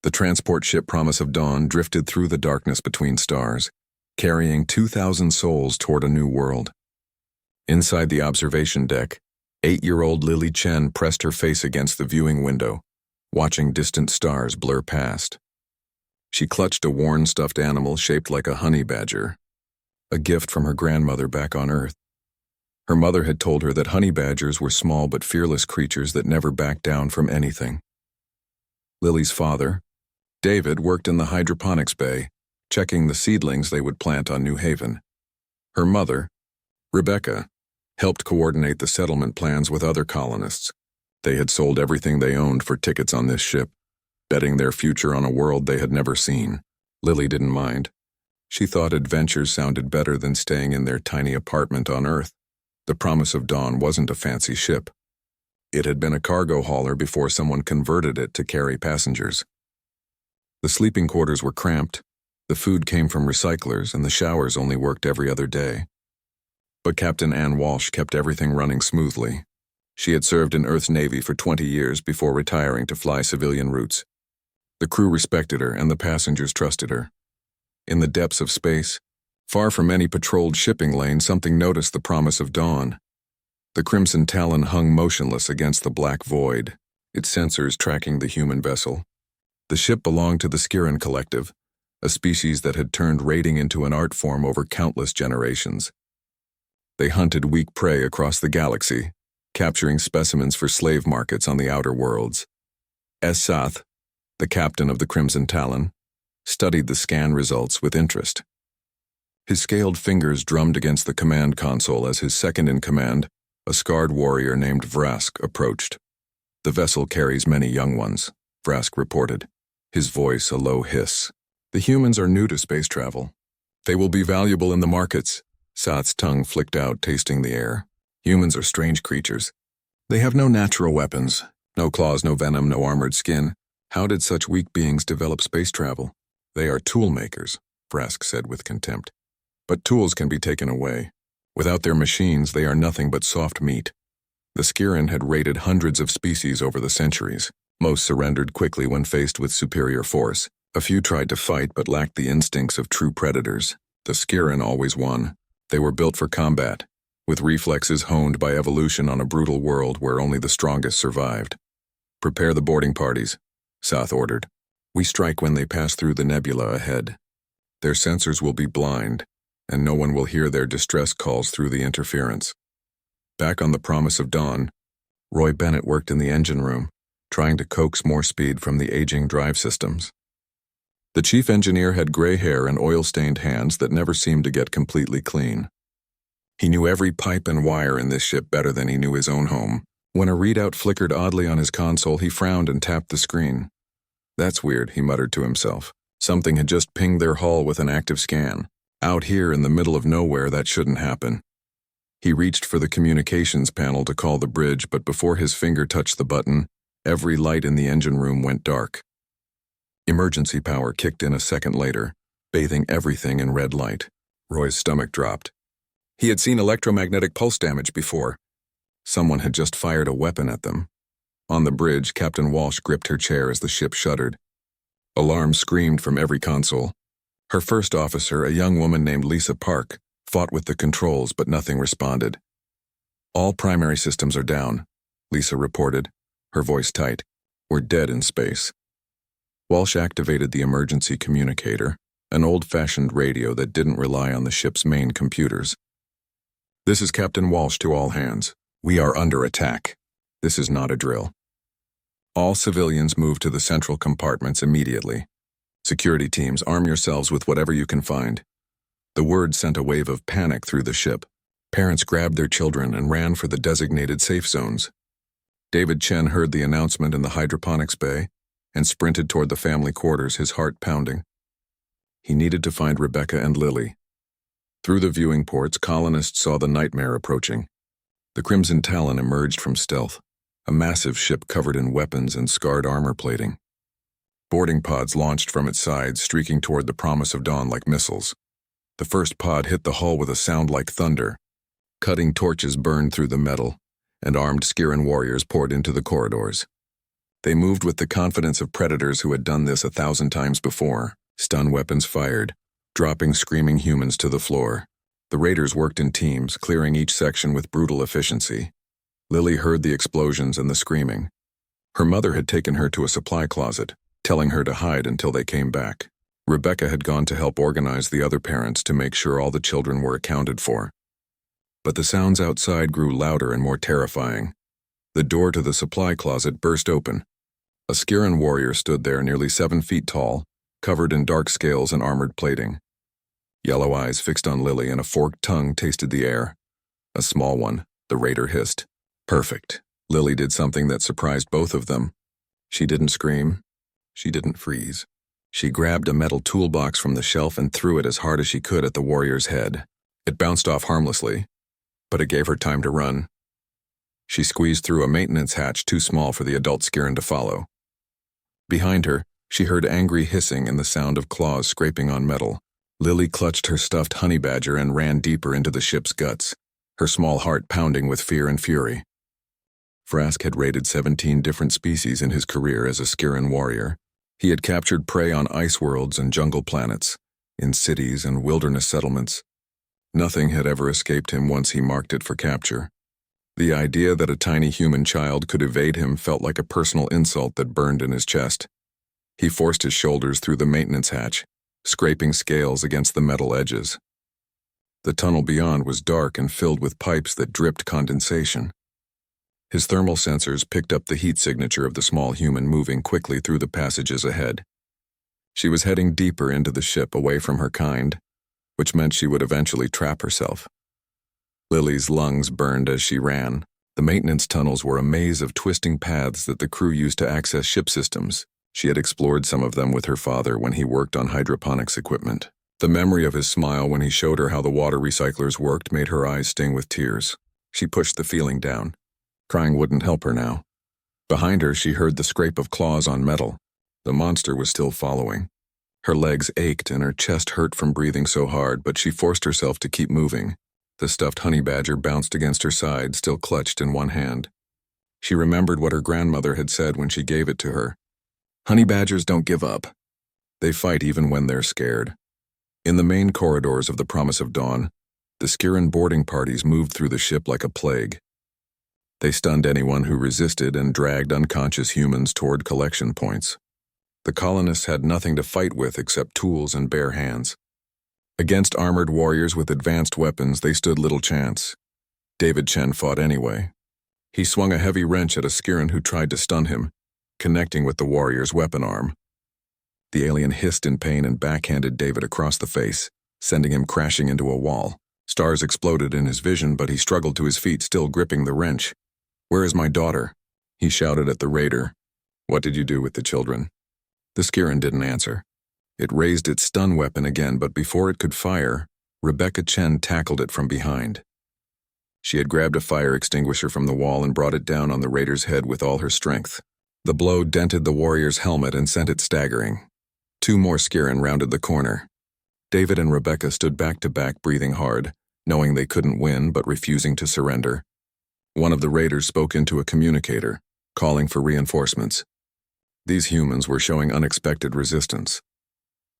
The transport ship Promise of Dawn drifted through the darkness between stars, carrying 2,000 souls toward a new world. Inside the observation deck, 8-year-old Lily Chen pressed her face against the viewing window, watching distant stars blur past. She clutched a worn stuffed animal shaped like a honey badger, a gift from her grandmother back on Earth. Her mother had told her that honey badgers were small but fearless creatures that never backed down from anything. Lily's father, David, worked in the hydroponics bay, checking the seedlings they would plant on New Haven. Her mother, Rebecca, helped coordinate the settlement plans with other colonists. They had sold everything they owned for tickets on this ship, betting their future on a world they had never seen. Lily didn't mind. She thought adventures sounded better than staying in their tiny apartment on Earth. The Promise of Dawn wasn't a fancy ship. It had been a cargo hauler before someone converted it to carry passengers. The sleeping quarters were cramped, the food came from recyclers, and the showers only worked every other day. But Captain Ann Walsh kept everything running smoothly. She had served in Earth's Navy for 20 years before retiring to fly civilian routes. The crew respected her and the passengers trusted her. In the depths of space, far from any patrolled shipping lane, something noticed the Promise of Dawn. The Crimson Talon hung motionless against the black void, its sensors tracking the human vessel. The ship belonged to the Skirin Collective, a species that had turned raiding into an art form over countless generations. They hunted weak prey across the galaxy, capturing specimens for slave markets on the outer worlds. Sath, the captain of the Crimson Talon, studied the scan results with interest. His scaled fingers drummed against the command console as his second-in-command, a scarred warrior named Vrask, approached. "The vessel carries many young ones," Vrask reported, his voice a low hiss. "The humans are new to space travel. They will be valuable in the markets." Sath's tongue flicked out, tasting the air. "Humans are strange creatures. They have no natural weapons, no claws, no venom, no armored skin. How did such weak beings develop space travel?" "They are tool makers," Vrask said with contempt. "But tools can be taken away. Without their machines, they are nothing but soft meat." The Skirin had raided hundreds of species over the centuries. Most surrendered quickly when faced with superior force. A few tried to fight but lacked the instincts of true predators. The Skirin always won. They were built for combat, with reflexes honed by evolution on a brutal world where only the strongest survived. "Prepare the boarding parties," Sath ordered. "We strike when they pass through the nebula ahead. Their sensors will be blind, and no one will hear their distress calls through the interference." Back on the Promise of Dawn, Roy Bennett worked in the engine room, trying to coax more speed from the aging drive systems. The chief engineer had gray hair and oil-stained hands that never seemed to get completely clean. He knew every pipe and wire in this ship better than he knew his own home. When a readout flickered oddly on his console, he frowned and tapped the screen. "That's weird," he muttered to himself. Something had just pinged their hull with an active scan. Out here in the middle of nowhere, that shouldn't happen. He reached for the communications panel to call the bridge, but before his finger touched the button, every light in the engine room went dark. Emergency power kicked in a second later, bathing everything in red light. Roy's stomach dropped. He had seen electromagnetic pulse damage before. Someone had just fired a weapon at them. On the bridge, Captain Walsh gripped her chair as the ship shuddered. Alarms screamed from every console. Her first officer, a young woman named Lisa Park, fought with the controls, but nothing responded. "All primary systems are down," Lisa reported, her voice tight. "We're dead in space." Walsh activated the emergency communicator, an old-fashioned radio that didn't rely on the ship's main computers. "This is Captain Walsh to all hands. We are under attack. This is not a drill. All civilians move to the central compartments immediately. Security teams, arm yourselves with whatever you can find." The word sent a wave of panic through the ship. Parents grabbed their children and ran for the designated safe zones. David Chen heard the announcement in the hydroponics bay and sprinted toward the family quarters, his heart pounding. He needed to find Rebecca and Lily. Through the viewing ports, colonists saw the nightmare approaching. The Crimson Talon emerged from stealth, a massive ship covered in weapons and scarred armor plating. Boarding pods launched from its sides, streaking toward the Promise of Dawn like missiles. The first pod hit the hull with a sound like thunder. Cutting torches burned through the metal, and armed Skirin warriors poured into the corridors. They moved with the confidence of predators who had done this 1,000 times before. Stun weapons fired, dropping screaming humans to the floor. The raiders worked in teams, clearing each section with brutal efficiency. Lily heard the explosions and the screaming. Her mother had taken her to a supply closet, telling her to hide until they came back. Rebecca had gone to help organize the other parents to make sure all the children were accounted for. But the sounds outside grew louder and more terrifying. The door to the supply closet burst open. A Skiran warrior stood there, nearly 7 feet tall, covered in dark scales and armored plating. Yellow eyes fixed on Lily and a forked tongue tasted the air. A small one, the raider hissed. Perfect. Lily did something that surprised both of them. She didn't scream. She didn't freeze. She grabbed a metal toolbox from the shelf and threw it as hard as she could at the warrior's head. It bounced off harmlessly, but it gave her time to run. She squeezed through a maintenance hatch too small for the adult Skiran to follow. Behind her, she heard angry hissing and the sound of claws scraping on metal. Lily clutched her stuffed honey badger and ran deeper into the ship's guts, her small heart pounding with fear and fury. Frask had raided 17 different species in his career as a Skiran warrior. He had captured prey on ice worlds and jungle planets, in cities and wilderness settlements. Nothing had ever escaped him once he marked it for capture. The idea that a tiny human child could evade him felt like a personal insult that burned in his chest. He forced his shoulders through the maintenance hatch, scraping scales against the metal edges. The tunnel beyond was dark and filled with pipes that dripped condensation. His thermal sensors picked up the heat signature of the small human moving quickly through the passages ahead. She was heading deeper into the ship away from her kind, which meant she would eventually trap herself. Lily's lungs burned as she ran. The maintenance tunnels were a maze of twisting paths that the crew used to access ship systems. She had explored some of them with her father when he worked on hydroponics equipment. The memory of his smile when he showed her how the water recyclers worked made her eyes sting with tears. She pushed the feeling down. Crying wouldn't help her now. Behind her, she heard the scrape of claws on metal. The monster was still following. Her legs ached and her chest hurt from breathing so hard, but she forced herself to keep moving. The stuffed honey badger bounced against her side, still clutched in one hand. She remembered what her grandmother had said when she gave it to her. Honey badgers don't give up. They fight even when they're scared. In the main corridors of the Promise of Dawn, the Skiran boarding parties moved through the ship like a plague. They stunned anyone who resisted and dragged unconscious humans toward collection points. The colonists had nothing to fight with except tools and bare hands. Against armored warriors with advanced weapons, they stood little chance. David Chen fought anyway. He swung a heavy wrench at a Skiran who tried to stun him, connecting with the warrior's weapon arm. The alien hissed in pain and backhanded David across the face, sending him crashing into a wall. Stars exploded in his vision, but he struggled to his feet, still gripping the wrench. "Where is my daughter?" he shouted at the raider. "What did you do with the children?" The Skiran didn't answer. It raised its stun weapon again, but before it could fire, Rebecca Chen tackled it from behind. She had grabbed a fire extinguisher from the wall and brought it down on the raider's head with all her strength. The blow dented the warrior's helmet and sent it staggering. 2 more Skiran rounded the corner. David and Rebecca stood back to back, breathing hard, knowing they couldn't win but refusing to surrender. One of the raiders spoke into a communicator, calling for reinforcements. These humans were showing unexpected resistance.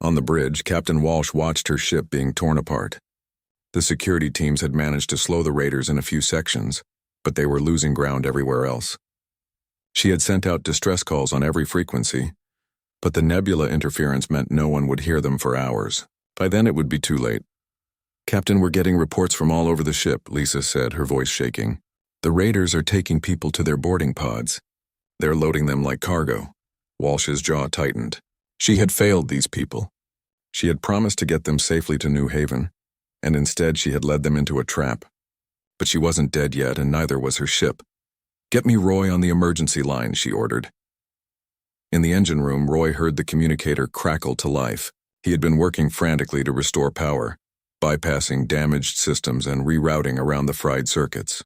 On the bridge, Captain Walsh watched her ship being torn apart. The security teams had managed to slow the raiders in a few sections, but they were losing ground everywhere else. She had sent out distress calls on every frequency, but the nebula interference meant no one would hear them for hours. By then it would be too late. "Captain, we're getting reports from all over the ship," Lisa said, her voice shaking. "The raiders are taking people to their boarding pods. They're loading them like cargo." Walsh's jaw tightened. She had failed these people. She had promised to get them safely to New Haven, and instead she had led them into a trap. But she wasn't dead yet, and neither was her ship. "Get me Roy on the emergency line," she ordered. In the engine room, Roy heard the communicator crackle to life. He had been working frantically to restore power, bypassing damaged systems and rerouting around the fried circuits.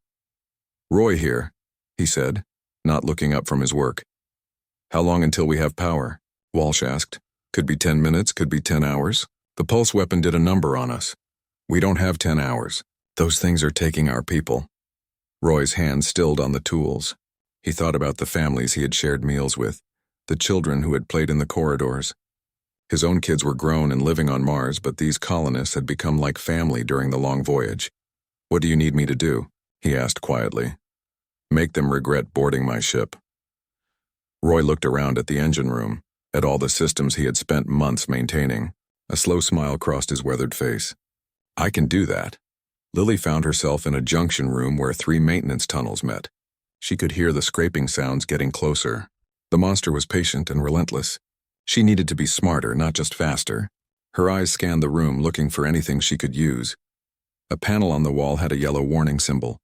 "Roy here," he said, not looking up from his work. "How long until we have power?" Walsh asked. "Could be 10 minutes, could be 10 hours. The pulse weapon did a number on us. We don't have 10 hours. Those things are taking our people." Roy's hand stilled on the tools. He thought about the families he had shared meals with, the children who had played in the corridors. His own kids were grown and living on Mars, but these colonists had become like family during the long voyage. "What do you need me to do?" he asked quietly. "Make them regret boarding my ship." Roy looked around at the engine room, at all the systems he had spent months maintaining. A slow smile crossed his weathered face. "I can do that." Lily found herself in a junction room where 3 maintenance tunnels met. She could hear the scraping sounds getting closer. The monster was patient and relentless. She needed to be smarter, not just faster. Her eyes scanned the room, looking for anything she could use. A panel on the wall had a yellow warning symbol.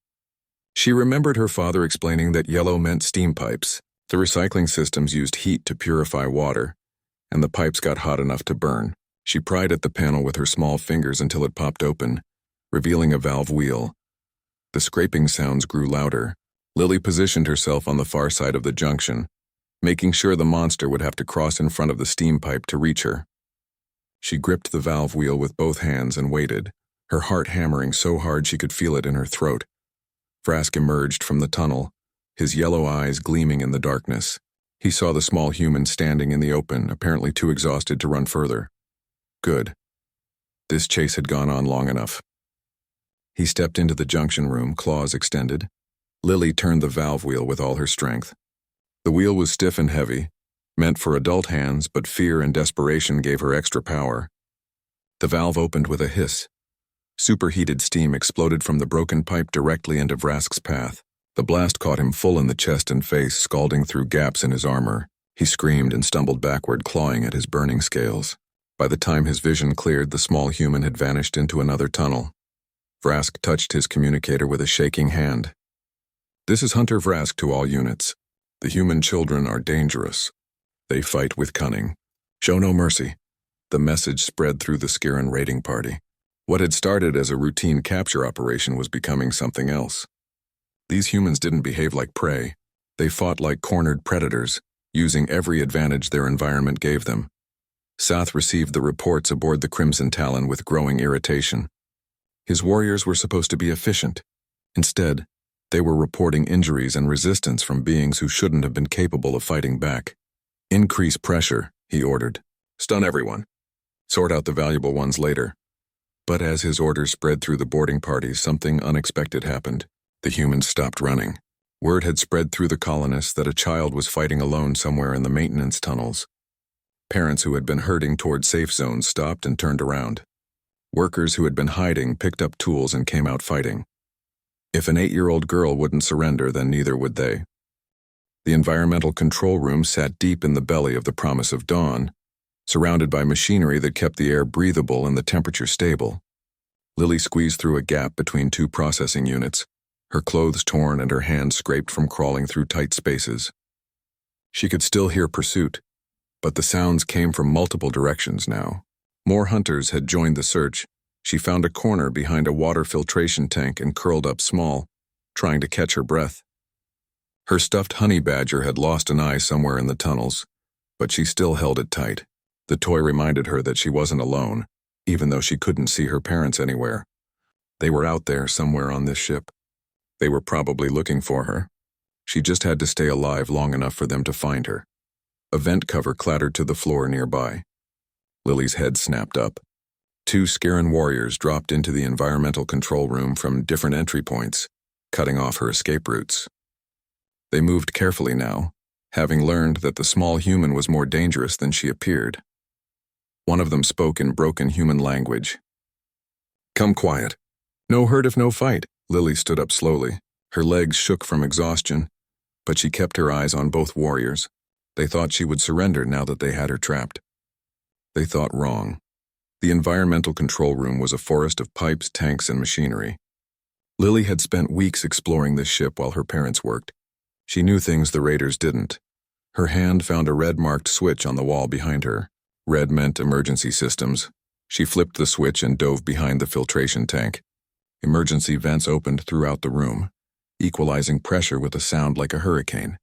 She remembered her father explaining that yellow meant steam pipes. The recycling systems used heat to purify water, and the pipes got hot enough to burn. She pried at the panel with her small fingers until it popped open, revealing a valve wheel. The scraping sounds grew louder. Lily positioned herself on the far side of the junction, making sure the monster would have to cross in front of the steam pipe to reach her. She gripped the valve wheel with both hands and waited, her heart hammering so hard she could feel it in her throat. Vrask emerged from the tunnel, his yellow eyes gleaming in the darkness. He saw the small human standing in the open, apparently too exhausted to run further. Good. This chase had gone on long enough. He stepped into the junction room, claws extended. Lily turned the valve wheel with all her strength. The wheel was stiff and heavy, meant for adult hands, but fear and desperation gave her extra power. The valve opened with a hiss. Superheated steam exploded from the broken pipe directly into Vrask's path. The blast caught him full in the chest and face, scalding through gaps in his armor. He screamed and stumbled backward, clawing at his burning scales. By the time his vision cleared, the small human had vanished into another tunnel. Vrask touched his communicator with a shaking hand. "This is Hunter Vrask to all units. The human children are dangerous. They fight with cunning. Show no mercy." The message spread through the Skiran raiding party. What had started as a routine capture operation was becoming something else. These humans didn't behave like prey. They fought like cornered predators, using every advantage their environment gave them. Sath received the reports aboard the Crimson Talon with growing irritation. His warriors were supposed to be efficient. Instead, they were reporting injuries and resistance from beings who shouldn't have been capable of fighting back. "Increase pressure," he ordered. "Stun everyone. Sort out the valuable ones later." But as his orders spread through the boarding parties, something unexpected happened. The humans stopped running. Word had spread through the colonists that a child was fighting alone somewhere in the maintenance tunnels. Parents who had been herding toward safe zones stopped and turned around. Workers who had been hiding picked up tools and came out fighting. If an 8-year-old girl wouldn't surrender, then neither would they. The environmental control room sat deep in the belly of the Promise of Dawn, surrounded by machinery that kept the air breathable and the temperature stable. Lily squeezed through a gap between 2 processing units, her clothes torn and her hands scraped from crawling through tight spaces. She could still hear pursuit, but the sounds came from multiple directions now. More hunters had joined the search. She found a corner behind a water filtration tank and curled up small, trying to catch her breath. Her stuffed honey badger had lost an eye somewhere in the tunnels, but she still held it tight. The toy reminded her that she wasn't alone, even though she couldn't see her parents anywhere. They were out there somewhere on this ship. They were probably looking for her. She just had to stay alive long enough for them to find her. A vent cover clattered to the floor nearby. Lily's head snapped up. 2 Skiran warriors dropped into the environmental control room from different entry points, cutting off her escape routes. They moved carefully now, having learned that the small human was more dangerous than she appeared. One of them spoke in broken human language. "Come quiet. No hurt if no fight." Lily stood up slowly. Her legs shook from exhaustion, but she kept her eyes on both warriors. They thought she would surrender now that they had her trapped. They thought wrong. The environmental control room was a forest of pipes, tanks, and machinery. Lily had spent weeks exploring this ship while her parents worked. She knew things the raiders didn't. Her hand found a red-marked switch on the wall behind her. Red meant emergency systems. She flipped the switch and dove behind the filtration tank. Emergency vents opened throughout the room, equalizing pressure with a sound like a hurricane.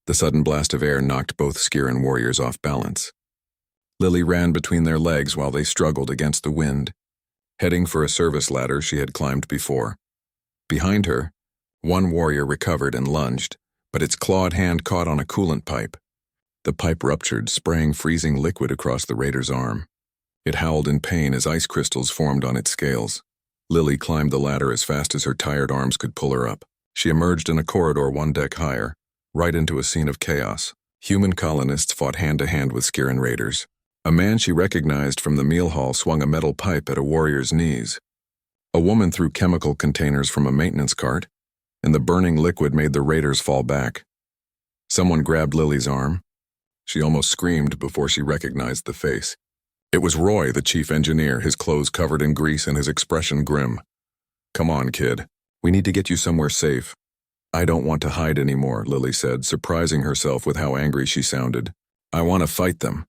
The sudden blast of air knocked both Skiran warriors off balance. Lily ran between their legs while they struggled against the wind, heading for a service ladder she had climbed before. Behind her, one warrior recovered and lunged, but its clawed hand caught on a coolant pipe. The pipe ruptured, spraying freezing liquid across the raider's arm. It howled in pain as ice crystals formed on its scales. Lily climbed the ladder as fast as her tired arms could pull her up. She emerged in a corridor one deck higher, right into a scene of chaos. Human colonists fought hand-to-hand with Skiran raiders. A man she recognized from the meal hall swung a metal pipe at a warrior's knees. A woman threw chemical containers from a maintenance cart, and the burning liquid made the raiders fall back. Someone grabbed Lily's arm. She almost screamed before she recognized the face. It was Roy, the chief engineer, his clothes covered in grease and his expression grim. "Come on, kid. We need to get you somewhere safe." "I don't want to hide anymore," Lily said, surprising herself with how angry she sounded. "I want to fight them."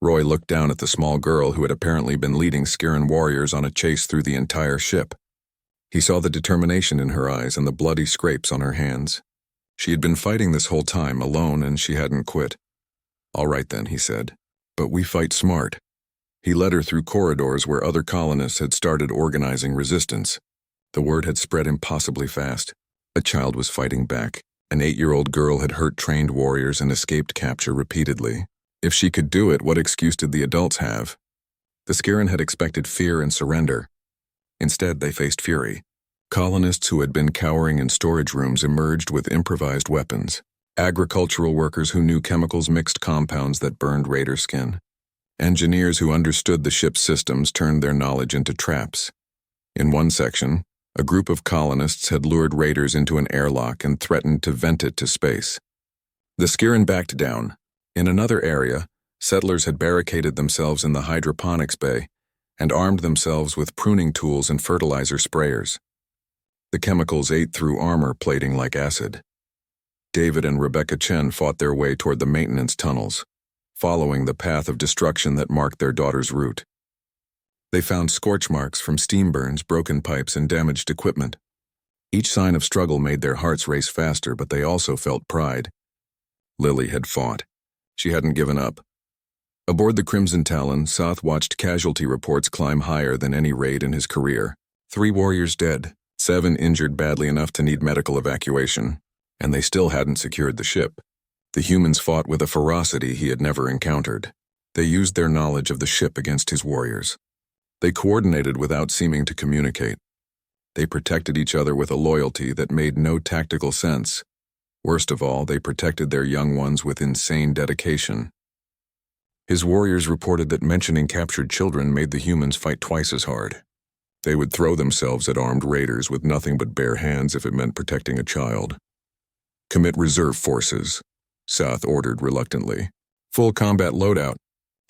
Roy looked down at the small girl who had apparently been leading Skiran warriors on a chase through the entire ship. He saw the determination in her eyes and the bloody scrapes on her hands. She had been fighting this whole time, alone, and she hadn't quit. "All right then," he said. "But we fight smart." He led her through corridors where other colonists had started organizing resistance. The word had spread impossibly fast. A child was fighting back. An 8-year-old girl had hurt trained warriors and escaped capture repeatedly. If she could do it, what excuse did the adults have? The Skiran had expected fear and surrender. Instead, they faced fury. Colonists who had been cowering in storage rooms emerged with improvised weapons. Agricultural workers who knew chemicals mixed compounds that burned raider skin. Engineers who understood the ship's systems turned their knowledge into traps. In one section, a group of colonists had lured raiders into an airlock and threatened to vent it to space. The Skiran backed down. In another area, settlers had barricaded themselves in the hydroponics bay and armed themselves with pruning tools and fertilizer sprayers. The chemicals ate through armor plating like acid. David and Rebecca Chen fought their way toward the maintenance tunnels, following the path of destruction that marked their daughter's route. They found scorch marks from steam burns, broken pipes, and damaged equipment. Each sign of struggle made their hearts race faster, but they also felt pride. Lily had fought. She hadn't given up. Aboard the Crimson Talon, Soth watched casualty reports climb higher than any raid in his career. 3 warriors dead, 7 injured badly enough to need medical evacuation, and they still hadn't secured the ship. The humans fought with a ferocity he had never encountered. They used their knowledge of the ship against his warriors. They coordinated without seeming to communicate. They protected each other with a loyalty that made no tactical sense. Worst of all, they protected their young ones with insane dedication. His warriors reported that mentioning captured children made the humans fight twice as hard. They would throw themselves at armed raiders with nothing but bare hands if it meant protecting a child. "Commit reserve forces," Soth ordered reluctantly. "Full combat loadout.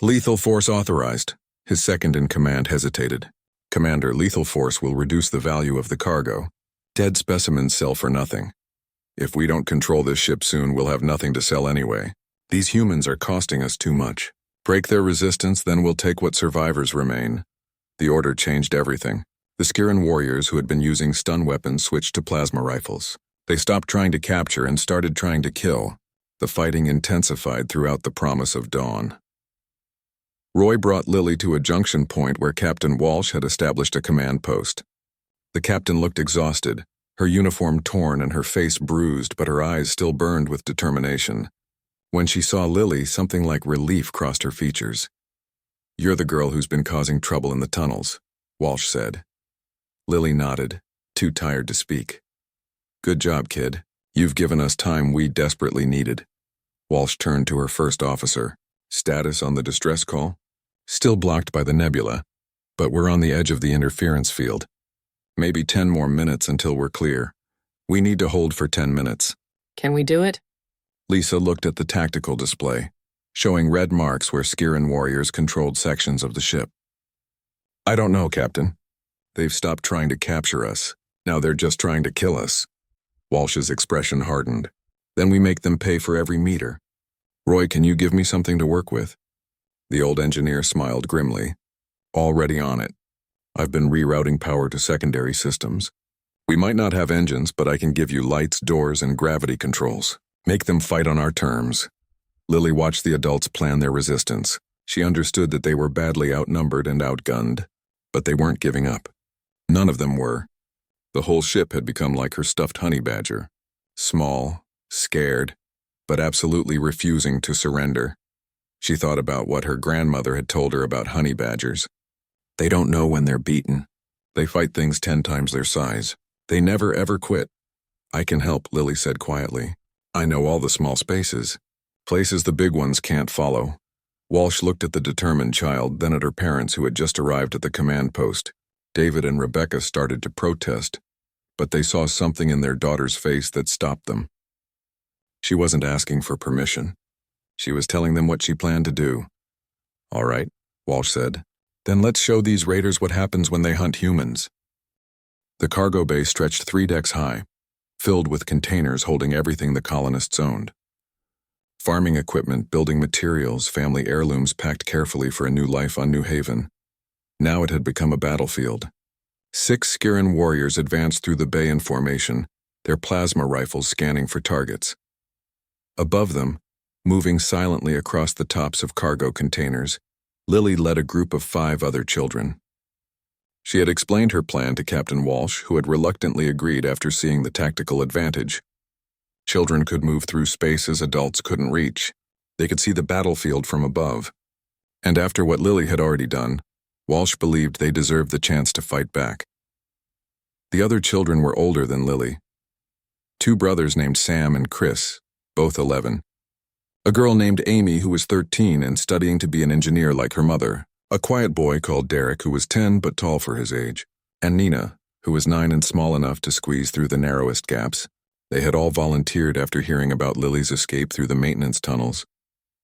Lethal force authorized." His second-in-command hesitated. "Commander, lethal force will reduce the value of the cargo. Dead specimens sell for nothing. If we don't control this ship soon, we'll have nothing to sell anyway. These humans are costing us too much. Break their resistance, then we'll take what survivors remain." The order changed everything. The Skiran warriors who had been using stun weapons switched to plasma rifles. They stopped trying to capture and started trying to kill. The fighting intensified throughout the promise of dawn. Roy brought Lily to a junction point where Captain Walsh had established a command post. The captain looked exhausted, her uniform torn and her face bruised, but her eyes still burned with determination. When she saw Lily, something like relief crossed her features. "You're the girl who's been causing trouble in the tunnels," Walsh said. Lily nodded, too tired to speak. "Good job, kid. You've given us time we desperately needed." Walsh turned to her first officer. "Status on the distress call?" "Still blocked by the nebula, but we're on the edge of the interference field. Maybe 10 more minutes until we're clear. We need to hold for 10 minutes. Can we do it?" Lisa looked at the tactical display, showing red marks where Skiran warriors controlled sections of the ship. "I don't know, Captain. They've stopped trying to capture us. Now they're just trying to kill us." Walsh's expression hardened. "Then we make them pay for every meter. Roy, can you give me something to work with?" The old engineer smiled grimly. "Already on it. I've been rerouting power to secondary systems. We might not have engines, but I can give you lights, doors, and gravity controls. Make them fight on our terms." Lily watched the adults plan their resistance. She understood that they were badly outnumbered and outgunned, but they weren't giving up. None of them were. The whole ship had become like her stuffed honey badger. Small, scared, but absolutely refusing to surrender. She thought about what her grandmother had told her about honey badgers. They don't know when they're beaten. They fight things 10 times their size. They never ever quit. I can help, Lily said quietly. I know all the small spaces. Places the big ones can't follow. Walsh looked at the determined child, then at her parents who had just arrived at the command post. David and Rebecca started to protest, but they saw something in their daughter's face that stopped them. She wasn't asking for permission. She was telling them what she planned to do. All right, Walsh said. Then let's show these raiders what happens when they hunt humans. The cargo bay stretched 3 decks high, filled with containers holding everything the colonists owned. Farming equipment, building materials, family heirlooms packed carefully for a new life on New Haven. Now it had become a battlefield. 6 Skiran warriors advanced through the bay in formation, their plasma rifles scanning for targets. Above them, moving silently across the tops of cargo containers, Lily led a group of 5 other children. She had explained her plan to Captain Walsh, who had reluctantly agreed after seeing the tactical advantage. Children could move through spaces adults couldn't reach. They could see the battlefield from above. And after what Lily had already done, Walsh believed they deserved the chance to fight back. The other children were older than Lily. 2 brothers named Sam and Chris, both 11. A girl named Amy who was 13 and studying to be an engineer like her mother. A quiet boy called Derek who was 10 but tall for his age. And Nina, who was 9 and small enough to squeeze through the narrowest gaps. They had all volunteered after hearing about Lily's escape through the maintenance tunnels.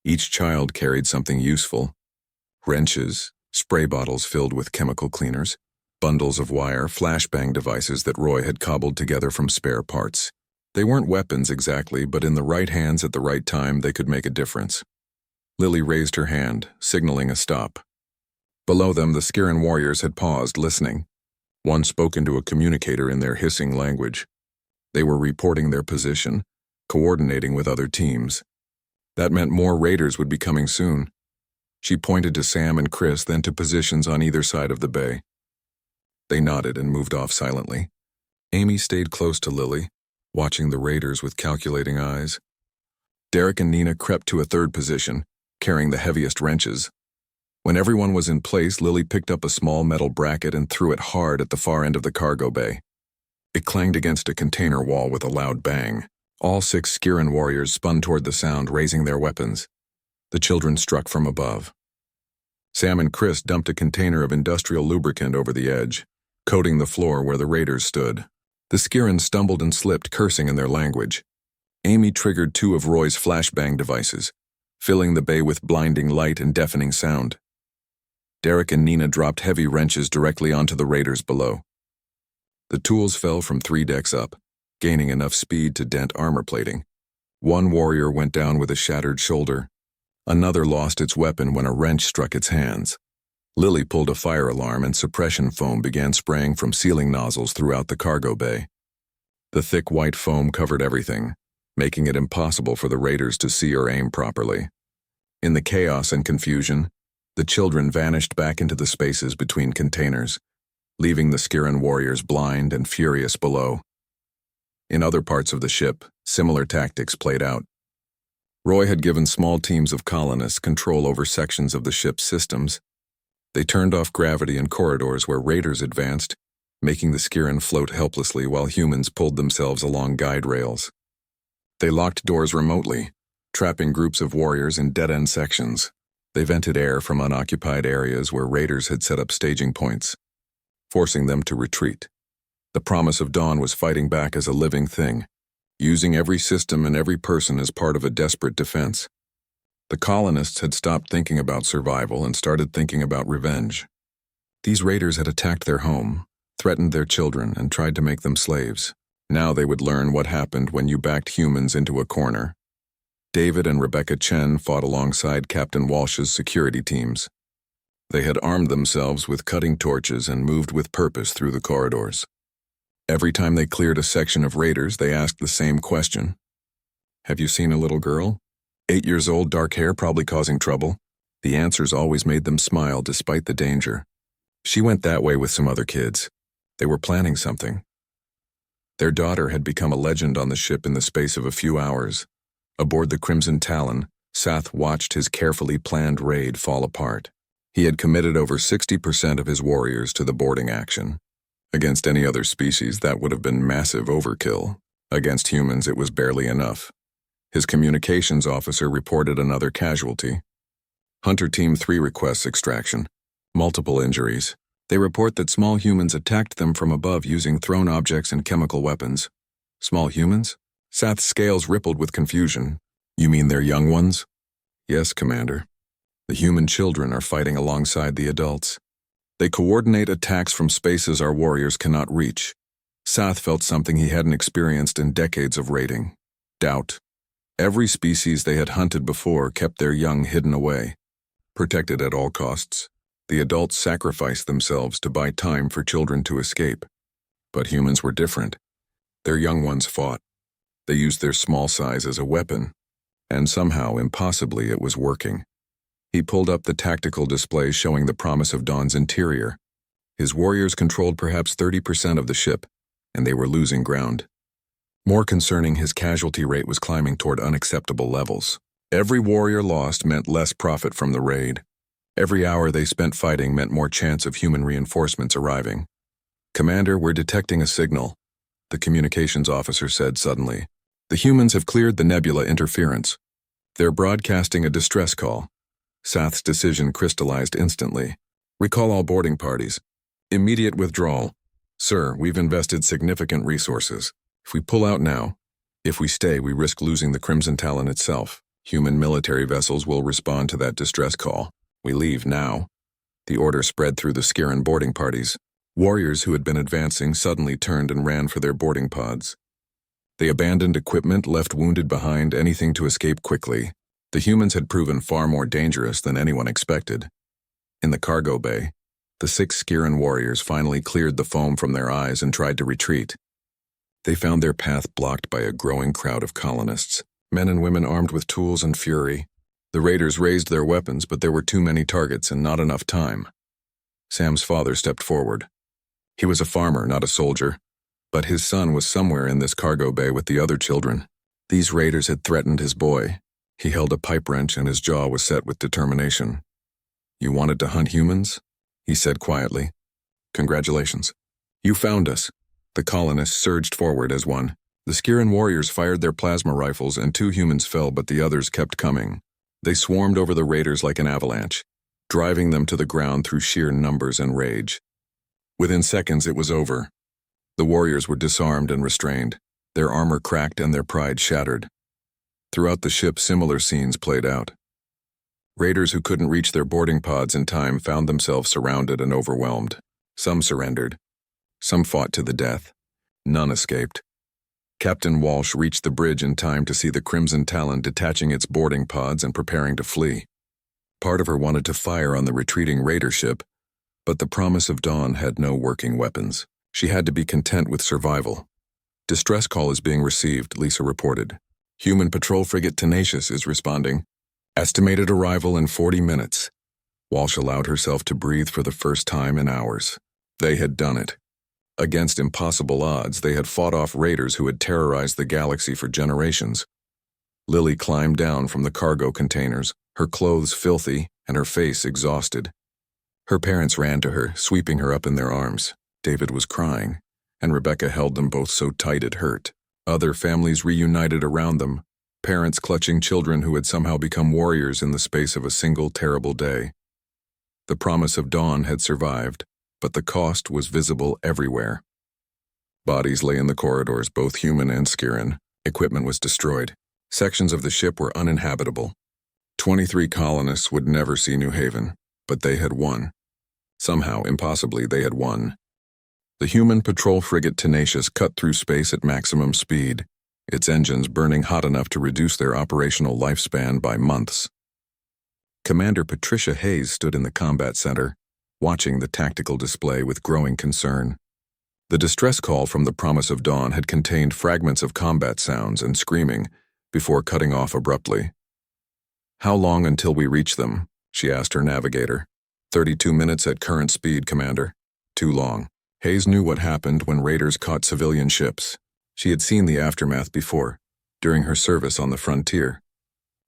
Each child carried something useful. Wrenches, spray bottles filled with chemical cleaners, bundles of wire, flashbang devices that Roy had cobbled together from spare parts. They weren't weapons exactly, but in the right hands at the right time they could make a difference. Lily raised her hand, signaling a stop. Below them, the Skiran warriors had paused, listening. One spoke into a communicator in their hissing language. They were reporting their position, coordinating with other teams. That meant more raiders would be coming soon. She pointed to Sam and Chris, then to positions on either side of the bay. They nodded and moved off silently. Amy stayed close to Lily, watching the raiders with calculating eyes. Derek and Nina crept to a 3rd position, carrying the heaviest wrenches. When everyone was in place, Lily picked up a small metal bracket and threw it hard at the far end of the cargo bay. It clanged against a container wall with a loud bang. All 6 Skiran warriors spun toward the sound, raising their weapons. The children struck from above. Sam and Chris dumped a container of industrial lubricant over the edge, coating the floor where the raiders stood. The Skiran stumbled and slipped, cursing in their language. Amy triggered 2 of Roy's flashbang devices, filling the bay with blinding light and deafening sound. Derek and Nina dropped heavy wrenches directly onto the raiders below. The tools fell from 3 decks up, gaining enough speed to dent armor plating. 1 warrior went down with a shattered shoulder. Another lost its weapon when a wrench struck its hands. Lily pulled a fire alarm and suppression foam began spraying from ceiling nozzles throughout the cargo bay. The thick white foam covered everything, making it impossible for the raiders to see or aim properly. In the chaos and confusion, the children vanished back into the spaces between containers, leaving the Skiran warriors blind and furious below. In other parts of the ship, similar tactics played out. Roy had given small teams of colonists control over sections of the ship's systems. They turned off gravity in corridors where raiders advanced, making the Skiran float helplessly while humans pulled themselves along guide rails. They locked doors remotely, trapping groups of warriors in dead-end sections. They vented air from unoccupied areas where raiders had set up staging points, forcing them to retreat. The promise of dawn was fighting back as a living thing, using every system and every person as part of a desperate defense. The colonists had stopped thinking about survival and started thinking about revenge. These raiders had attacked their home, threatened their children, and tried to make them slaves. Now they would learn what happened when you backed humans into a corner. David and Rebecca Chen fought alongside Captain Walsh's security teams. They had armed themselves with cutting torches and moved with purpose through the corridors. Every time they cleared a section of raiders, they asked the same question. Have you seen a little girl? 8 years old, dark hair, probably causing trouble. The answers always made them smile despite the danger. She went that way with some other kids. They were planning something. Their daughter had become a legend on the ship in the space of a few hours. Aboard the Crimson Talon, Sath watched his carefully planned raid fall apart. He had committed over 60% of his warriors to the boarding action. Against any other species, that would have been massive overkill. Against humans, it was barely enough. His communications officer reported another casualty. Hunter Team 3 requests extraction. Multiple injuries. They report that small humans attacked them from above using thrown objects and chemical weapons. Small humans? Sath's scales rippled with confusion. You mean they're young ones? Yes, Commander. The human children are fighting alongside the adults. They coordinate attacks from spaces our warriors cannot reach. Sath felt something he hadn't experienced in decades of raiding. Doubt. Every species they had hunted before kept their young hidden away. Protected at all costs. The adults sacrificed themselves to buy time for children to escape. But humans were different. Their young ones fought. They used their small size as a weapon. And somehow, impossibly, it was working. He pulled up the tactical display showing the promise of Dawn's interior. His warriors controlled perhaps 30% of the ship, and they were losing ground. More concerning, his casualty rate was climbing toward unacceptable levels. Every warrior lost meant less profit from the raid. Every hour they spent fighting meant more chance of human reinforcements arriving. Commander, we're detecting a signal, the communications officer said suddenly. The humans have cleared the nebula interference. They're broadcasting a distress call. Sath's decision crystallized instantly. Recall all boarding parties. Immediate withdrawal. Sir, we've invested significant resources. If we pull out now, if we stay, we risk losing the Crimson Talon itself. Human military vessels will respond to that distress call. We leave now. The order spread through the Skiran boarding parties. Warriors who had been advancing suddenly turned and ran for their boarding pods. They abandoned equipment, left wounded behind, anything to escape quickly. The humans had proven far more dangerous than anyone expected. In the cargo bay, the 6 Skiran warriors finally cleared the foam from their eyes and tried to retreat. They found their path blocked by a growing crowd of colonists, men and women armed with tools and fury. The raiders raised their weapons, but there were too many targets and not enough time. Sam's father stepped forward. He was a farmer, not a soldier, but his son was somewhere in this cargo bay with the other children. These raiders had threatened his boy. He held a pipe wrench and his jaw was set with determination. You wanted to hunt humans? He said quietly. Congratulations. You found us. The colonists surged forward as one. The Skiran warriors fired their plasma rifles and 2 humans fell, but the others kept coming. They swarmed over the raiders like an avalanche, driving them to the ground through sheer numbers and rage. Within seconds, it was over. The warriors were disarmed and restrained, their armor cracked and their pride shattered. Throughout the ship, similar scenes played out. Raiders who couldn't reach their boarding pods in time found themselves surrounded and overwhelmed. Some surrendered. Some fought to the death. None escaped. Captain Walsh reached the bridge in time to see the Crimson Talon detaching its boarding pods and preparing to flee. Part of her wanted to fire on the retreating raider ship, but the promise of Dawn had no working weapons. She had to be content with survival. Distress call is being received, Lisa reported. Human patrol frigate Tenacious is responding. Estimated arrival in 40 minutes. Walsh allowed herself to breathe for the first time in hours. They had done it. Against impossible odds, they had fought off raiders who had terrorized the galaxy for generations. Lily climbed down from the cargo containers, her clothes filthy and her face exhausted. Her parents ran to her, sweeping her up in their arms. David was crying, and Rebecca held them both so tight it hurt. Other families reunited around them, parents clutching children who had somehow become warriors in the space of a single terrible day. The promise of Dawn had survived, but the cost was visible everywhere. Bodies lay in the corridors, both human and Skiran. Equipment was destroyed. Sections of the ship were uninhabitable. 23 colonists would never see New Haven, but they had won. Somehow, impossibly, they had won. The human patrol frigate Tenacious cut through space at maximum speed, its engines burning hot enough to reduce their operational lifespan by months. Commander Patricia Hayes stood in the combat center, watching the tactical display with growing concern. The distress call from the promise of Dawn had contained fragments of combat sounds and screaming before cutting off abruptly. How long until we reach them? She asked her navigator. 32 minutes at current speed, Commander. Too long. Hayes knew what happened when raiders caught civilian ships. She had seen the aftermath before, during her service on the frontier.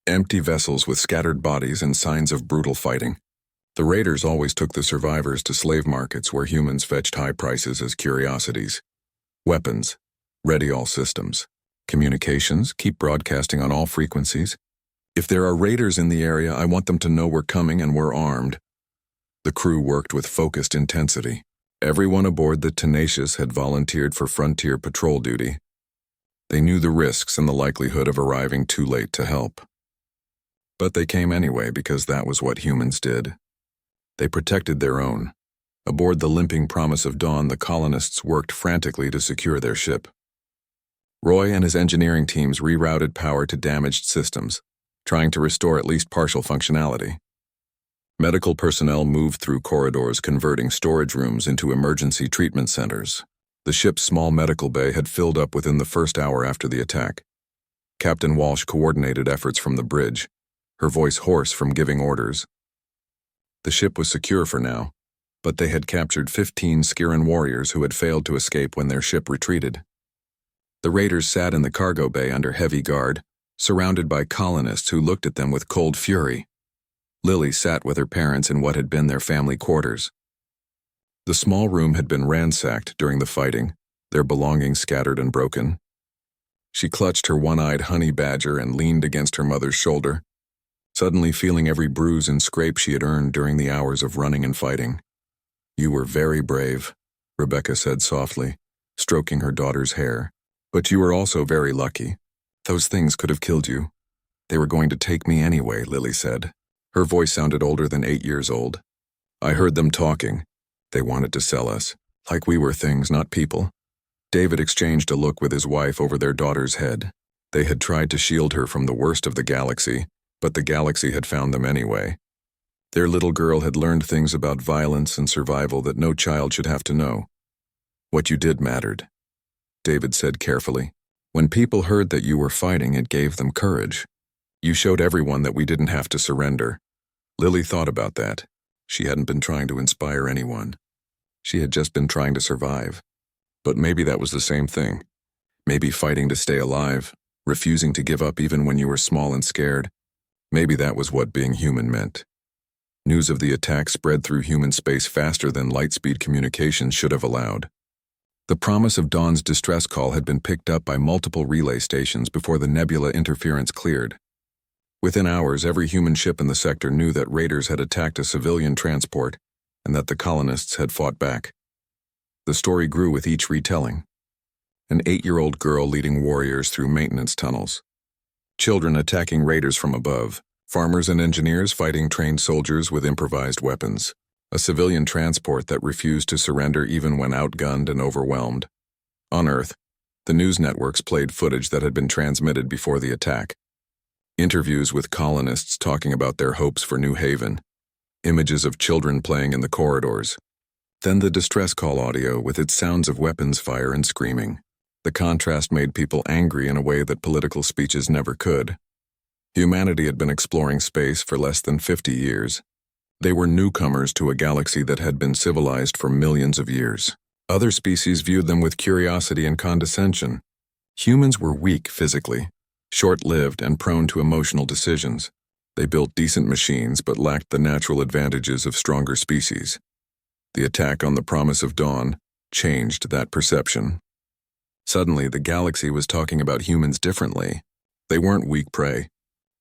Empty vessels with scattered bodies and signs of brutal fighting. The raiders always took the survivors to slave markets where humans fetched high prices as curiosities. Weapons. Ready all systems. Communications. Keep broadcasting on all frequencies. If there are raiders in the area, I want them to know we're coming and we're armed. The crew worked with focused intensity. Everyone aboard the Tenacious had volunteered for frontier patrol duty. They knew the risks and the likelihood of arriving too late to help. But they came anyway because that was what humans did. They protected their own. Aboard the limping Promise of Dawn, the colonists worked frantically to secure their ship. Roy and his engineering teams rerouted power to damaged systems, trying to restore at least partial functionality. Medical personnel moved through corridors, converting storage rooms into emergency treatment centers. The ship's small medical bay had filled up within the first hour after the attack. Captain Walsh coordinated efforts from the bridge, her voice hoarse from giving orders. The ship was secure for now, but they had captured 15 Skiran warriors who had failed to escape when their ship retreated. The raiders sat in the cargo bay under heavy guard, surrounded by colonists who looked at them with cold fury. Lily sat with her parents in what had been their family quarters. The small room had been ransacked during the fighting, their belongings scattered and broken. She clutched her one-eyed honey badger and leaned against her mother's shoulder, suddenly feeling every bruise and scrape she had earned during the hours of running and fighting. "You were very brave," Rebecca said softly, stroking her daughter's hair. "But you were also very lucky. Those things could have killed you." "They were going to take me anyway," Lily said. Her voice sounded older than 8 years old. "I heard them talking. They wanted to sell us, like we were things, not people." David exchanged a look with his wife over their daughter's head. They had tried to shield her from the worst of the galaxy, but the galaxy had found them anyway. Their little girl had learned things about violence and survival that no child should have to know. "What you did mattered," David said carefully. "When people heard that you were fighting, it gave them courage. You showed everyone that we didn't have to surrender." Lily thought about that. She hadn't been trying to inspire anyone. She had just been trying to survive. But maybe that was the same thing. Maybe fighting to stay alive, refusing to give up even when you were small and scared. Maybe that was what being human meant. News of the attack spread through human space faster than light-speed communications should have allowed. The Promise of Dawn's distress call had been picked up by multiple relay stations before the nebula interference cleared. Within hours, every human ship in the sector knew that raiders had attacked a civilian transport and that the colonists had fought back. The story grew with each retelling. An 8-year-old girl leading warriors through maintenance tunnels. Children attacking raiders from above. Farmers and engineers fighting trained soldiers with improvised weapons. A civilian transport that refused to surrender even when outgunned and overwhelmed. On Earth, the news networks played footage that had been transmitted before the attack. Interviews with colonists talking about their hopes for New Haven. Images of children playing in the corridors. Then the distress call audio with its sounds of weapons fire and screaming. The contrast made people angry in a way that political speeches never could. Humanity had been exploring space for less than 50 years. They were newcomers to a galaxy that had been civilized for millions of years. Other species viewed them with curiosity and condescension. Humans were weak physically, short-lived and prone to emotional decisions. They built decent machines but lacked the natural advantages of stronger species. The attack on the Promise of Dawn changed that perception. Suddenly, the galaxy was talking about humans differently. They weren't weak prey.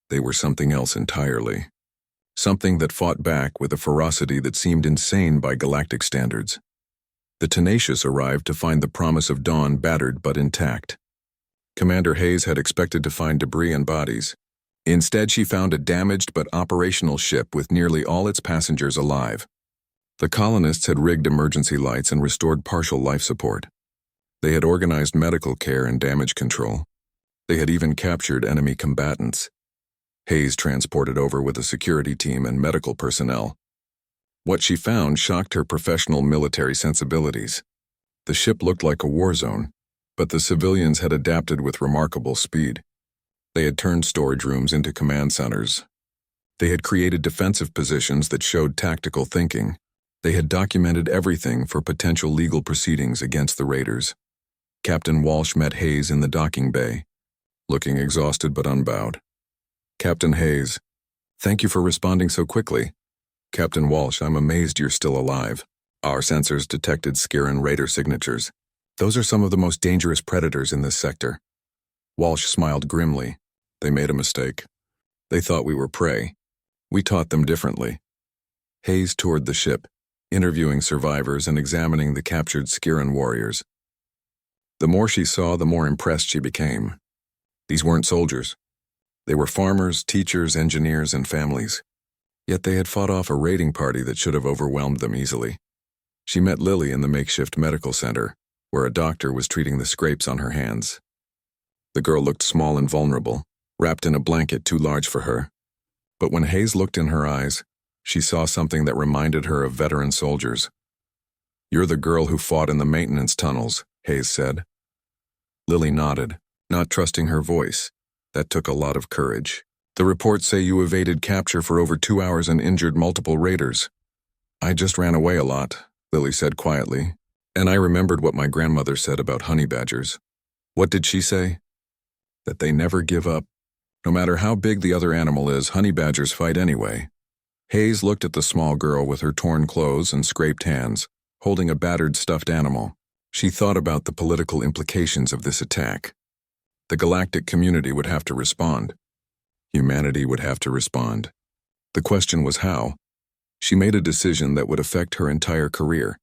They were something else entirely. Something that fought back with a ferocity that seemed insane by galactic standards. The Tenacious arrived to find the Promise of Dawn battered but intact. Commander Hayes had expected to find debris and bodies. Instead, she found a damaged but operational ship with nearly all its passengers alive. The colonists had rigged emergency lights and restored partial life support. They had organized medical care and damage control. They had even captured enemy combatants. Hayes transported over with a security team and medical personnel. What she found shocked her professional military sensibilities. The ship looked like a war zone, but the civilians had adapted with remarkable speed. They had turned storage rooms into command centers. They had created defensive positions that showed tactical thinking. They had documented everything for potential legal proceedings against the raiders. Captain Walsh met Hayes in the docking bay, looking exhausted but unbowed. "Captain Hayes, thank you for responding so quickly." "Captain Walsh, I'm amazed you're still alive. Our sensors detected Skiran Raider signatures. Those are some of the most dangerous predators in this sector." Walsh smiled grimly. "They made a mistake. They thought we were prey. We taught them differently." Hayes toured the ship, interviewing survivors and examining the captured Skiran warriors. The more she saw, the more impressed she became. These weren't soldiers. They were farmers, teachers, engineers, and families. Yet they had fought off a raiding party that should have overwhelmed them easily. She met Lily in the makeshift medical center, where a doctor was treating the scrapes on her hands. The girl looked small and vulnerable, wrapped in a blanket too large for her. But when Hayes looked in her eyes, she saw something that reminded her of veteran soldiers. "You're the girl who fought in the maintenance tunnels," Hayes said. Lily nodded, not trusting her voice. That took a lot of courage. "The reports say you evaded capture for over 2 hours and injured multiple raiders." "I just ran away a lot," Lily said quietly, "and I remembered what my grandmother said about honey badgers." "What did she say?" "That they never give up. No matter how big the other animal is, honey badgers fight anyway." Hayes looked at the small girl with her torn clothes and scraped hands, holding a battered stuffed animal. She thought about the political implications of this attack. The galactic community would have to respond. Humanity would have to respond. The question was how. She made a decision that would affect her entire career.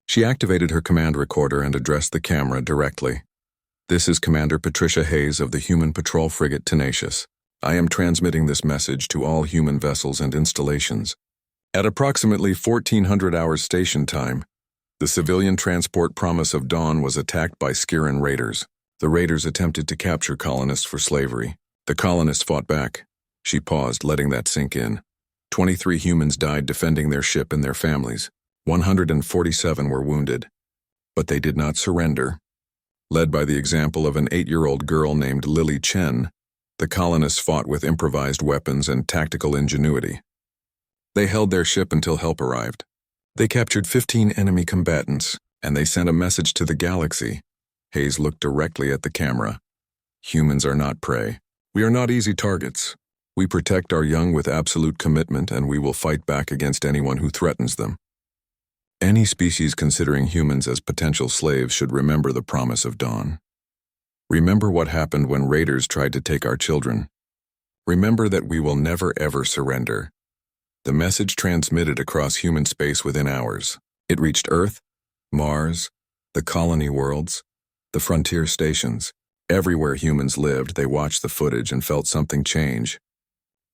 She activated her command recorder and addressed the camera directly. "This is Commander Patricia Hayes of the Human Patrol Frigate Tenacious. I am transmitting this message to all human vessels and installations. At approximately 1400 hours station time, the civilian transport Promise of Dawn was attacked by Skiran raiders. The raiders attempted to capture colonists for slavery. The colonists fought back." She paused, letting that sink in. 23 humans died defending their ship and their families. 147 were wounded. But they did not surrender. Led by the example of an 8-year-old girl named Lily Chen, the colonists fought with improvised weapons and tactical ingenuity. They held their ship until help arrived. They captured 15 enemy combatants, and they sent a message to the galaxy. Hayes looked directly at the camera. "Humans are not prey. We are not easy targets. We protect our young with absolute commitment, and we will fight back against anyone who threatens them. Any species considering humans as potential slaves should remember the Promise of Dawn. Remember what happened when raiders tried to take our children. Remember that we will never ever surrender." The message transmitted across human space within hours. It reached Earth, Mars, the colony worlds, the frontier stations. Everywhere humans lived, they watched the footage and felt something change.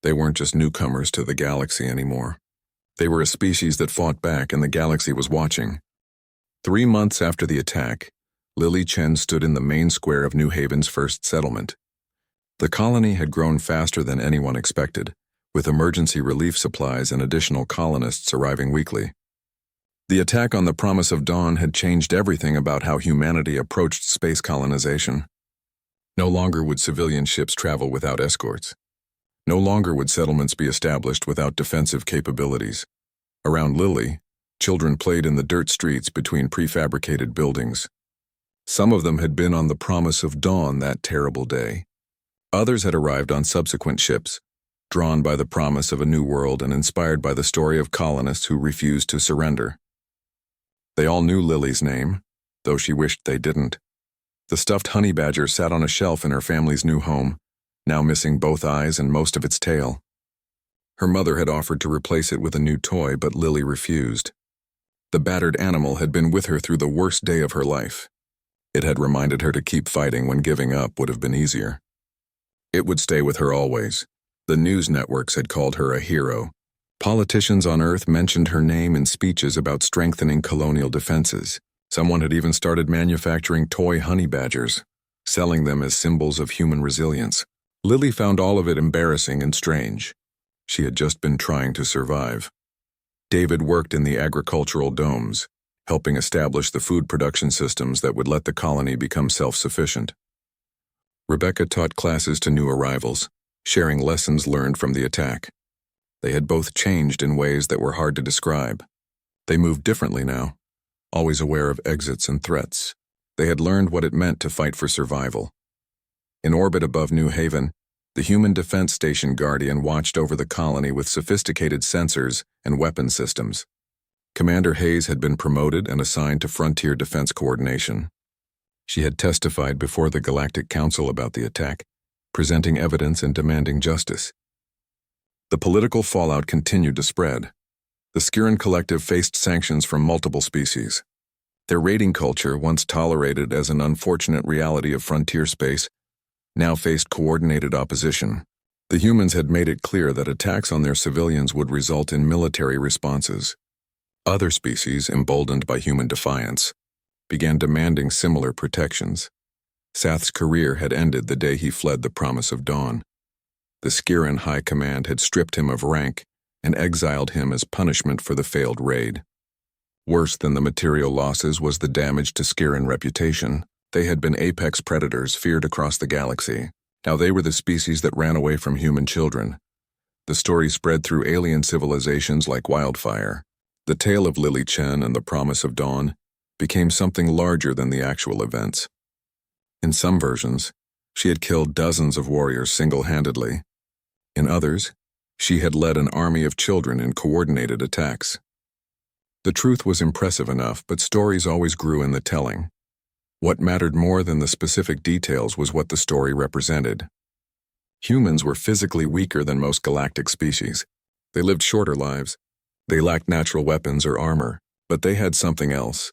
They weren't just newcomers to the galaxy anymore. They were a species that fought back, and the galaxy was watching. 3 months after the attack, Lily Chen stood in the main square of New Haven's first settlement. The colony had grown faster than anyone expected, with emergency relief supplies and additional colonists arriving weekly. The attack on the Promise of Dawn had changed everything about how humanity approached space colonization. No longer would civilian ships travel without escorts. No longer would settlements be established without defensive capabilities. Around Lily, children played in the dirt streets between prefabricated buildings. Some of them had been on the Promise of Dawn that terrible day. Others had arrived on subsequent ships, drawn by the promise of a new world and inspired by the story of colonists who refused to surrender. They all knew Lily's name, though she wished they didn't. The stuffed honey badger sat on a shelf in her family's new home, now missing both eyes and most of its tail. Her mother had offered to replace it with a new toy, but Lily refused. The battered animal had been with her through the worst day of her life. It had reminded her to keep fighting when giving up would have been easier. It would stay with her always. The news networks had called her a hero. Politicians on Earth mentioned her name in speeches about strengthening colonial defenses. Someone had even started manufacturing toy honey badgers, selling them as symbols of human resilience. Lily found all of it embarrassing and strange. She had just been trying to survive. David worked in the agricultural domes, helping establish the food production systems that would let the colony become self-sufficient. Rebecca taught classes to new arrivals, sharing lessons learned from the attack. They had both changed in ways that were hard to describe. They moved differently now, always aware of exits and threats. They had learned what it meant to fight for survival. In orbit above New Haven, the Human Defense Station Guardian watched over the colony with sophisticated sensors and weapon systems. Commander Hayes had been promoted and assigned to Frontier Defense Coordination. She had testified before the Galactic Council about the attack, presenting evidence and demanding justice. The political fallout continued to spread. The Skiran Collective faced sanctions from multiple species. Their raiding culture, once tolerated as an unfortunate reality of frontier space, now faced coordinated opposition. The humans had made it clear that attacks on their civilians would result in military responses. Other species, emboldened by human defiance, began demanding similar protections. Sath's career had ended the day he fled the Promise of Dawn. The Skiran High Command had stripped him of rank and exiled him as punishment for the failed raid. Worse than the material losses was the damage to Skiran reputation. They had been apex predators feared across the galaxy. Now they were the species that ran away from human children. The story spread through alien civilizations like wildfire. The tale of Lily Chen and the Promise of Dawn became something larger than the actual events. In some versions, she had killed dozens of warriors single-handedly. In others, she had led an army of children in coordinated attacks. The truth was impressive enough, but stories always grew in the telling. What mattered more than the specific details was what the story represented. Humans were physically weaker than most galactic species. They lived shorter lives. They lacked natural weapons or armor, but they had something else,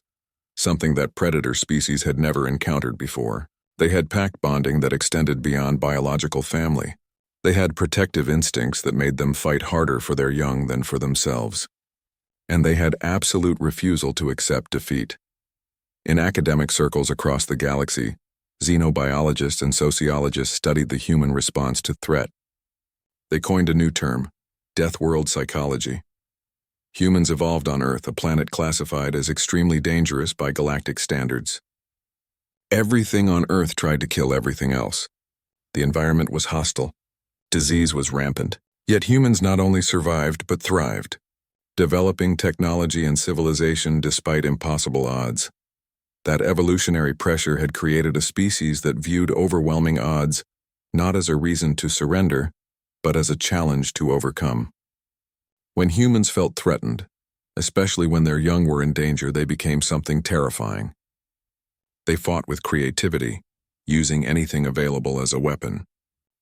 something that predator species had never encountered before. They had pack bonding that extended beyond biological family. They had protective instincts that made them fight harder for their young than for themselves. And they had absolute refusal to accept defeat. In academic circles across the galaxy, xenobiologists and sociologists studied the human response to threat. They coined a new term, deathworld psychology. Humans evolved on Earth, a planet classified as extremely dangerous by galactic standards. Everything on Earth tried to kill everything else. The environment was hostile. Disease was rampant. Yet humans not only survived but thrived, developing technology and civilization despite impossible odds. That evolutionary pressure had created a species that viewed overwhelming odds not as a reason to surrender, but as a challenge to overcome. When humans felt threatened, especially when their young were in danger, they became something terrifying. They fought with creativity, using anything available as a weapon.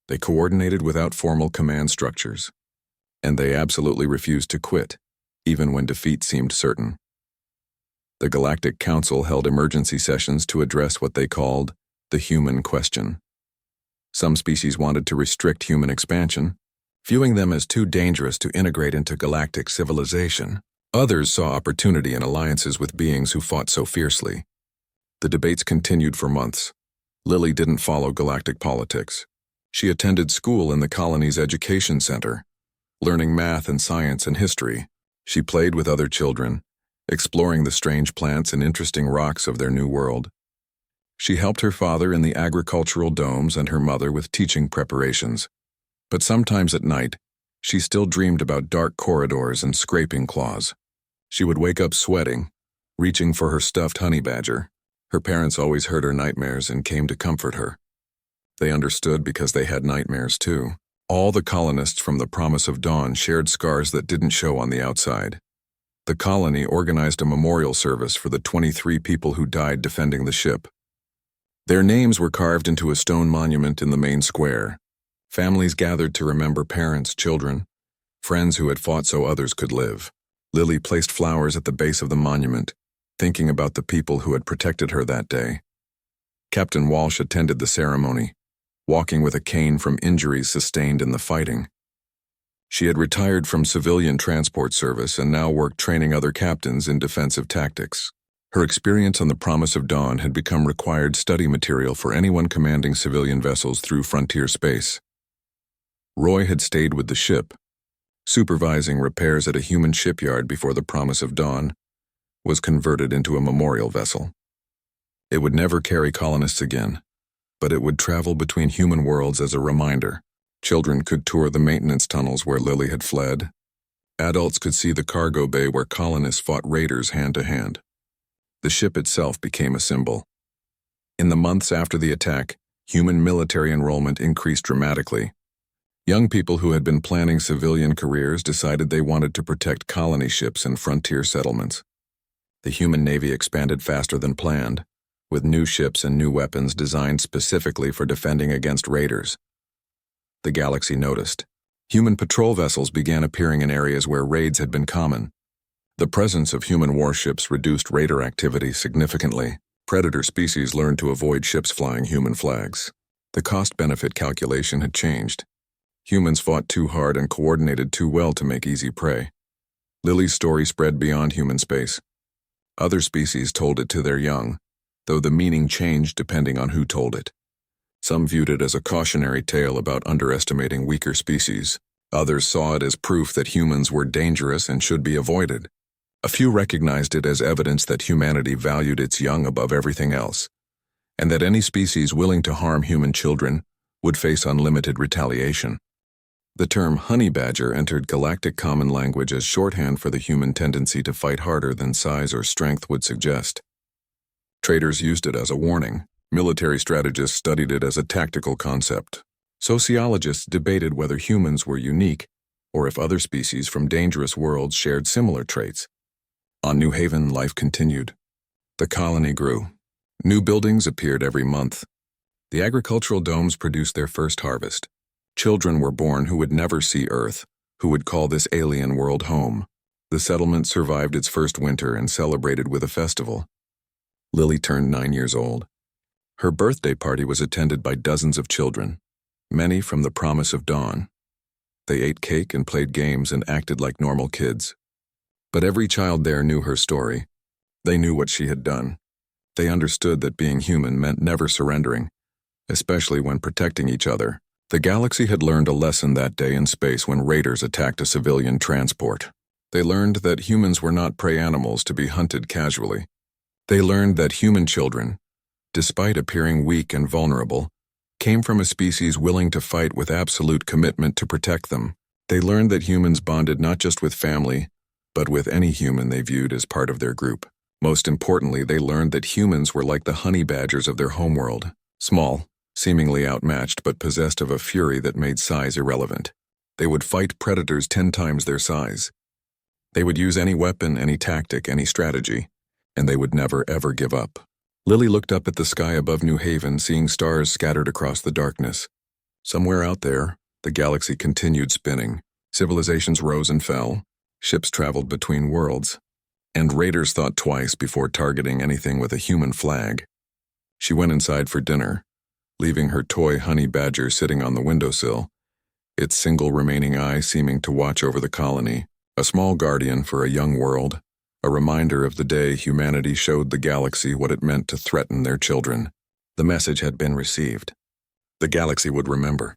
They coordinated without formal command structures. And they absolutely refused to quit, even when defeat seemed certain. The Galactic Council held emergency sessions to address what they called the human question. Some species wanted to restrict human expansion, viewing them as too dangerous to integrate into galactic civilization. Others saw opportunity in alliances with beings who fought so fiercely. The debates continued for months. Lily didn't follow galactic politics. She attended school in the colony's education center, learning math and science and history. She played with other children, exploring the strange plants and interesting rocks of their new world. She helped her father in the agricultural domes and her mother with teaching preparations. But sometimes at night, she still dreamed about dark corridors and scraping claws. She would wake up sweating, reaching for her stuffed honey badger. Her parents always heard her nightmares and came to comfort her. They understood because they had nightmares too. All the colonists from the Promise of Dawn shared scars that didn't show on the outside. The colony organized a memorial service for the 23 people who died defending the ship. Their names were carved into a stone monument in the main square. Families gathered to remember parents, children, friends who had fought so others could live. Lily placed flowers at the base of the monument, thinking about the people who had protected her that day. Captain Walsh attended the ceremony, walking with a cane from injuries sustained in the fighting. She had retired from civilian transport service and now worked training other captains in defensive tactics. Her experience on the Promise of Dawn had become required study material for anyone commanding civilian vessels through frontier space. Roy had stayed with the ship, supervising repairs at a human shipyard before the Promise of Dawn was converted into a memorial vessel. It would never carry colonists again, but it would travel between human worlds as a reminder. Children could tour the maintenance tunnels where Lily had fled. Adults could see the cargo bay where colonists fought raiders hand to hand. The ship itself became a symbol, In the months after the attack, human military enrollment increased dramatically. Young people who had been planning civilian careers decided they wanted to protect colony ships and frontier settlements. The human navy expanded faster than planned, with new ships and new weapons designed specifically for defending against raiders. The galaxy noticed. Human patrol vessels began appearing in areas where raids had been common. The presence of human warships reduced raider activity significantly. Predator species learned to avoid ships flying human flags. The cost-benefit calculation had changed. Humans fought too hard and coordinated too well to make easy prey. Lily's story spread beyond human space. Other species told it to their young, though the meaning changed depending on who told it. Some viewed it as a cautionary tale about underestimating weaker species. Others saw it as proof that humans were dangerous and should be avoided. A few recognized it as evidence that humanity valued its young above everything else, and that any species willing to harm human children would face unlimited retaliation. The term honey badger entered galactic common language as shorthand for the human tendency to fight harder than size or strength would suggest. Traders used it as a warning. Military strategists studied it as a tactical concept. Sociologists debated whether humans were unique or if other species from dangerous worlds shared similar traits. On New Haven, life continued. The colony grew. New buildings appeared every month. The agricultural domes produced their first harvest. Children were born who would never see Earth, who would call this alien world home. The settlement survived its first winter and celebrated with a festival. Lily turned 9 years old. Her birthday party was attended by dozens of children, many from the promise of dawn. They ate cake and played games and acted like normal kids. But every child there knew her story. They knew what she had done. They understood that being human meant never surrendering, especially when protecting each other. The galaxy had learned a lesson that day in space when raiders attacked a civilian transport. They learned that humans were not prey animals to be hunted casually. They learned that human children, despite appearing weak and vulnerable, came from a species willing to fight with absolute commitment to protect them. They learned that humans bonded not just with family, but with any human they viewed as part of their group. Most importantly, they learned that humans were like the honey badgers of their homeworld, small, seemingly outmatched but possessed of a fury that made size irrelevant. They would fight predators 10 times their size. They would use any weapon, any tactic, any strategy, and they would never ever give up. Lily looked up at the sky above New Haven, seeing stars scattered across the darkness. Somewhere out there, the galaxy continued spinning. Civilizations rose and fell, ships traveled between worlds, and raiders thought twice before targeting anything with a human flag. She went inside for dinner, leaving her toy honey badger sitting on the windowsill, its single remaining eye seeming to watch over the colony, a small guardian for a young world, a reminder of the day humanity showed the galaxy what it meant to threaten their children. The message had been received. The galaxy would remember.